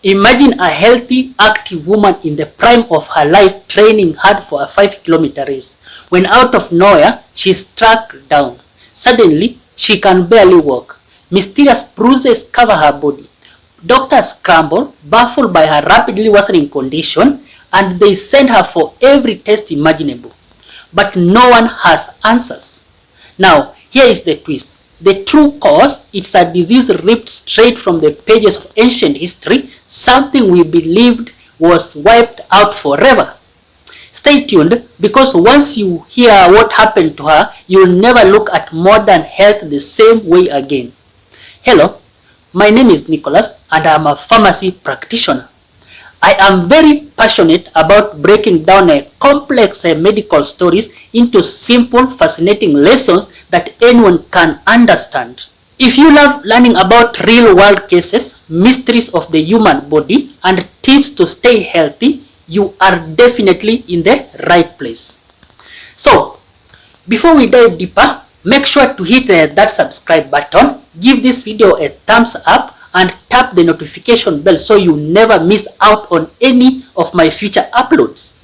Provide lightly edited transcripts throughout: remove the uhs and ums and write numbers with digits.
Imagine a healthy, active woman in the prime of her life training hard for a 5-kilometer race. When out of nowhere, she's struck down. Suddenly, she can barely walk. Mysterious bruises cover her body. Doctors scramble, baffled by her rapidly worsening condition, and they send her for every test imaginable. But no one has answers. Now, here is the twist. The true cause, it's a disease ripped straight from the pages of ancient history, something we believed was wiped out forever. Stay tuned, because once you hear what happened to her, you'll never look at modern health the same way again. Hello, my name is Nicholas and I'm a pharmacy practitioner. I am very passionate about breaking down complex medical stories into simple, fascinating lessons that anyone can understand. If you love learning about real-world cases, mysteries of the human body, and tips to stay healthy, you are definitely in the right place. So, before we dive deeper, make sure to hit that subscribe button, give this video a thumbs up, and tap the notification bell so you never miss out on any of my future uploads.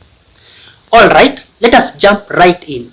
Alright, let us jump right in.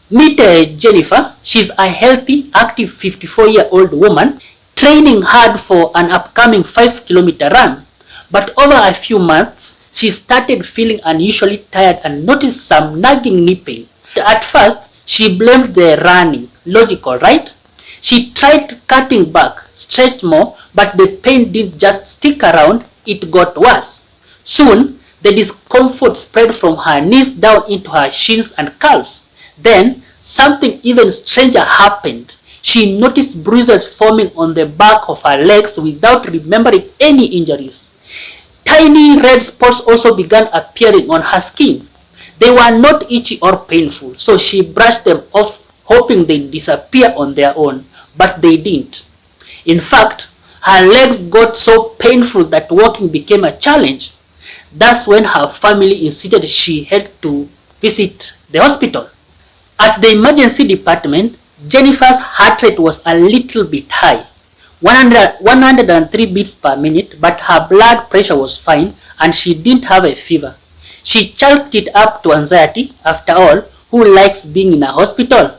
Meet Jennifer. She's a healthy, active 54-year-old woman training hard for an upcoming 5-kilometer run. But over a few months, she started feeling unusually tired and noticed some nagging knee pain. At first, she blamed the running. Logical, right? She tried cutting back, stretched more, but the pain didn't just stick around, it got worse. Soon, the discomfort spread from her knees down into her shins and calves. Then, something even stranger happened. She noticed bruises forming on the back of her legs without remembering any injuries. Tiny red spots also began appearing on her skin. They were not itchy or painful, so she brushed them off, hoping they'd disappear on their own, but they didn't. In fact, her legs got so painful that walking became a challenge. That's when her family insisted she had to visit the hospital. At the emergency department, Jennifer's heart rate was a little bit high, 103 beats per minute, but her blood pressure was fine and she didn't have a fever. She chalked it up to anxiety. After all, who likes being in a hospital?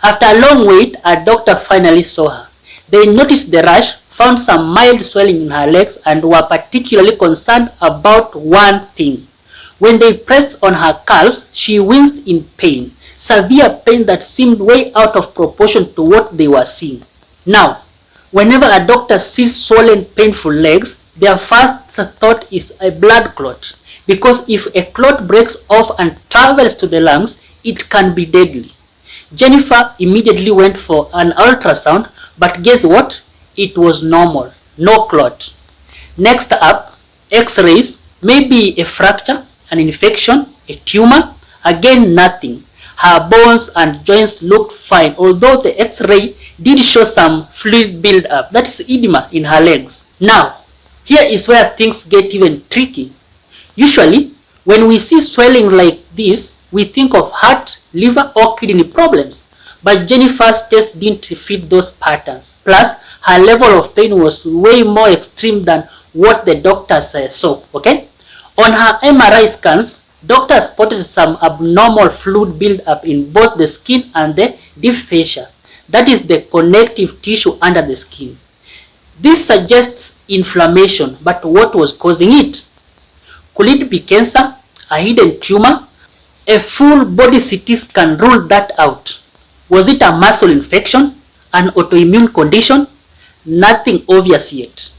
After a long wait, a doctor finally saw her. They noticed the rash, found some mild swelling in her legs, and were particularly concerned about one thing. When they pressed on her calves, she winced in pain, severe pain that seemed way out of proportion to what they were seeing. Now, whenever a doctor sees swollen, painful legs, their first thought is a blood clot, because if a clot breaks off and travels to the lungs, it can be deadly. Jennifer immediately went for an ultrasound, but guess what? It was normal, no clot. Next up, X-rays, maybe a fracture, an infection, a tumor, again nothing. Her bones and joints looked fine, although the X-ray did show some fluid build-up, that is edema, in her legs. Now, here is where things get even tricky. Usually, when we see swelling like this, we think of heart, liver, or kidney problems. But Jennifer's test didn't fit those patterns. Plus, her level of pain was way more extreme than what the doctors saw, okay? On her MRI scans, doctors spotted some abnormal fluid buildup in both the skin and the deep fascia. That is the connective tissue under the skin. This suggests inflammation, but what was causing it? Could it be cancer, a hidden tumor? A full body CT scan ruled that out. Was it a muscle infection, an autoimmune condition? Nothing obvious yet.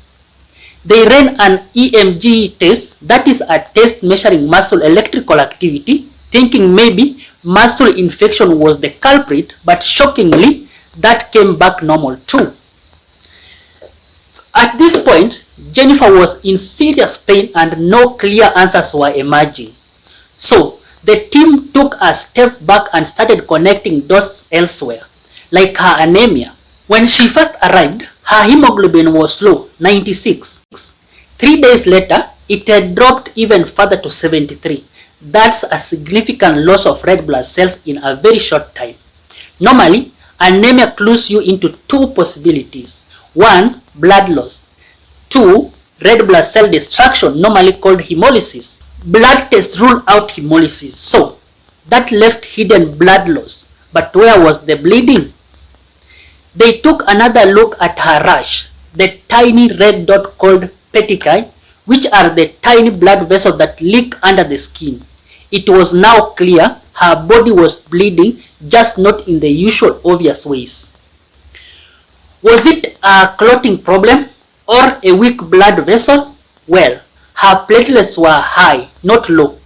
They ran an EMG test, that is a test measuring muscle electrical activity, thinking maybe muscle infection was the culprit, but shockingly, that came back normal too. At this point, Jennifer was in serious pain and no clear answers were emerging. So, the team took a step back and started connecting dots elsewhere, like her anemia. When she first arrived, her hemoglobin was low, 96. 3 days later, it had dropped even further to 73. That's a significant loss of red blood cells in a very short time. Normally, anemia clues you into two possibilities. 1, blood loss. 2, red blood cell destruction, normally called hemolysis. Blood tests rule out hemolysis, so that left hidden blood loss. But where was the bleeding? They took another look at her rash, the tiny red dot called petechiae, which are the tiny blood vessels that leak under the skin. It was now clear her body was bleeding, just not in the usual obvious ways. Was it a clotting problem or a weak blood vessel? Well, her platelets were high, not low,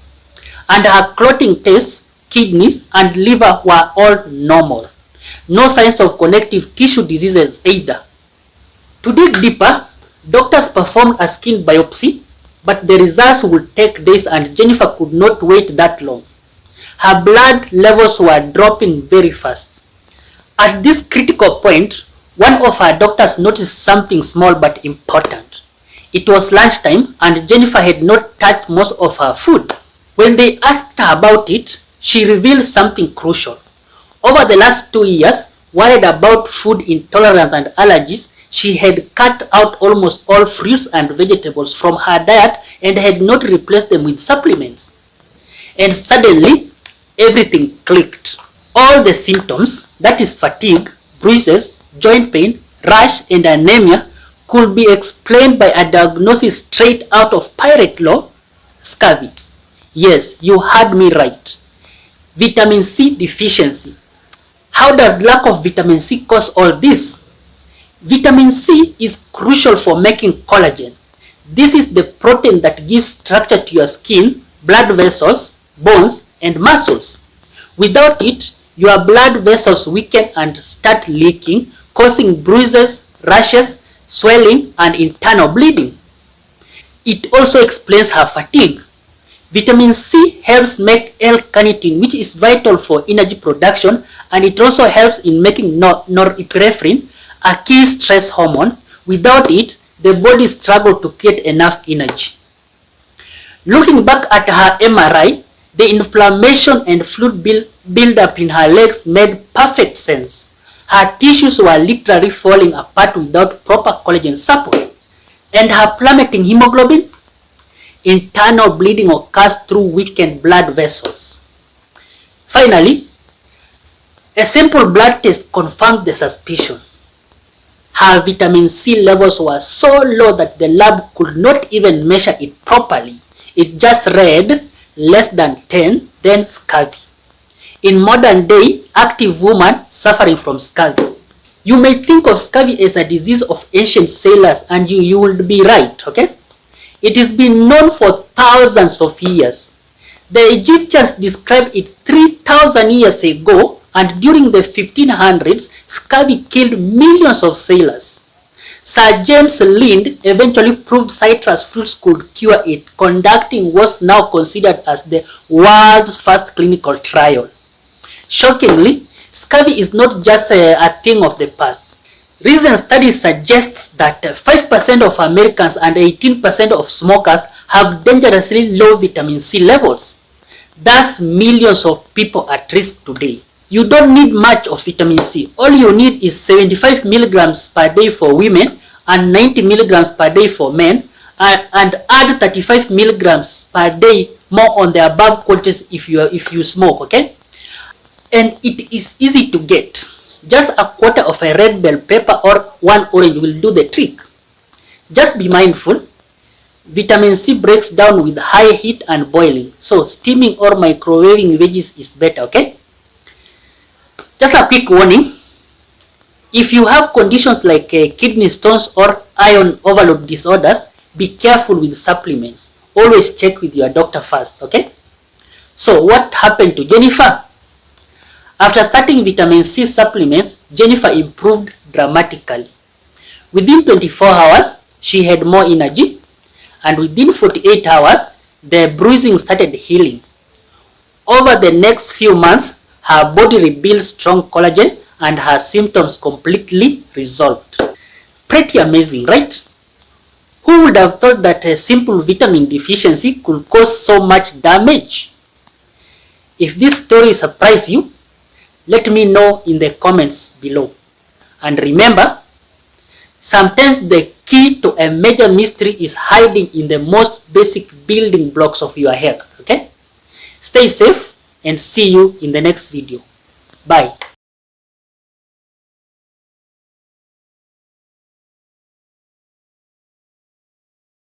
and her clotting tests, kidneys and liver were all normal. No signs of connective tissue diseases either. To dig deeper, doctors performed a skin biopsy, but the results would take days and Jennifer could not wait that long. Her blood levels were dropping very fast. At this critical point, one of her doctors noticed something small but important. It was lunchtime and Jennifer had not touched most of her food. When they asked her about it, she revealed something crucial. Over the last 2 years, worried about food intolerance and allergies, she had cut out almost all fruits and vegetables from her diet and had not replaced them with supplements. And suddenly, everything clicked. All the symptoms, that is fatigue, bruises, joint pain, rash, and anemia, could be explained by a diagnosis straight out of pirate law: scurvy. Yes, you heard me right. Vitamin C deficiency. How does lack of vitamin C cause all this? Vitamin C is crucial for making collagen. This is the protein that gives structure to your skin, blood vessels, bones, and muscles. Without it, your blood vessels weaken and start leaking, causing bruises, rashes, swelling, and internal bleeding. It also explains her fatigue. Vitamin C helps make L-carnitine, which is vital for energy production, and it also helps in making norepinephrine, a key stress hormone. Without it, the body struggles to create enough energy. Looking back at her MRI, the inflammation and fluid buildup in her legs made perfect sense. Her tissues were literally falling apart without proper collagen support. And her plummeting hemoglobin? Internal bleeding occurs through weakened blood vessels. Finally, a simple blood test confirmed the suspicion. Her vitamin C levels were so low that the lab could not even measure it properly. It just read less than 10, then scurvy. In modern day, active woman suffering from scurvy. You may think of scurvy as a disease of ancient sailors, and you will be right, okay? It has been known for thousands of years. The Egyptians described it 3,000 years ago, and during the 1500s, scurvy killed millions of sailors. Sir James Lind eventually proved citrus fruits could cure it, conducting what's now considered as the world's first clinical trial. Shockingly, scurvy is not just a thing of the past. Recent studies suggest that 5% of Americans and 18% of smokers have dangerously low vitamin C levels. Thus, millions of people at risk today. You don't need much of vitamin C. All you need is 75 milligrams per day for women and 90 milligrams per day for men, and add 35 milligrams per day more on the above quantities if you smoke, okay? And it is easy to get. Just a quarter of a red bell pepper or 1 orange will do the trick. Just be mindful. Vitamin C breaks down with high heat and boiling, so steaming or microwaving veggies is better, okay? Just a quick warning. If you have conditions like kidney stones or iron overload disorders, be careful with supplements. Always check with your doctor first, okay? So what happened to Jennifer? After starting vitamin C supplements, Jennifer improved dramatically. Within 24 hours, she had more energy, and within 48 hours, the bruising started healing. Over the next few months, her body rebuilt strong collagen and her symptoms completely resolved. Pretty amazing, right? Who would have thought that a simple vitamin deficiency could cause so much damage? If this story surprised you, let me know in the comments below. And remember, sometimes the key to a major mystery is hiding in the most basic building blocks of your health. Okay? Stay safe and see you in the next video. Bye.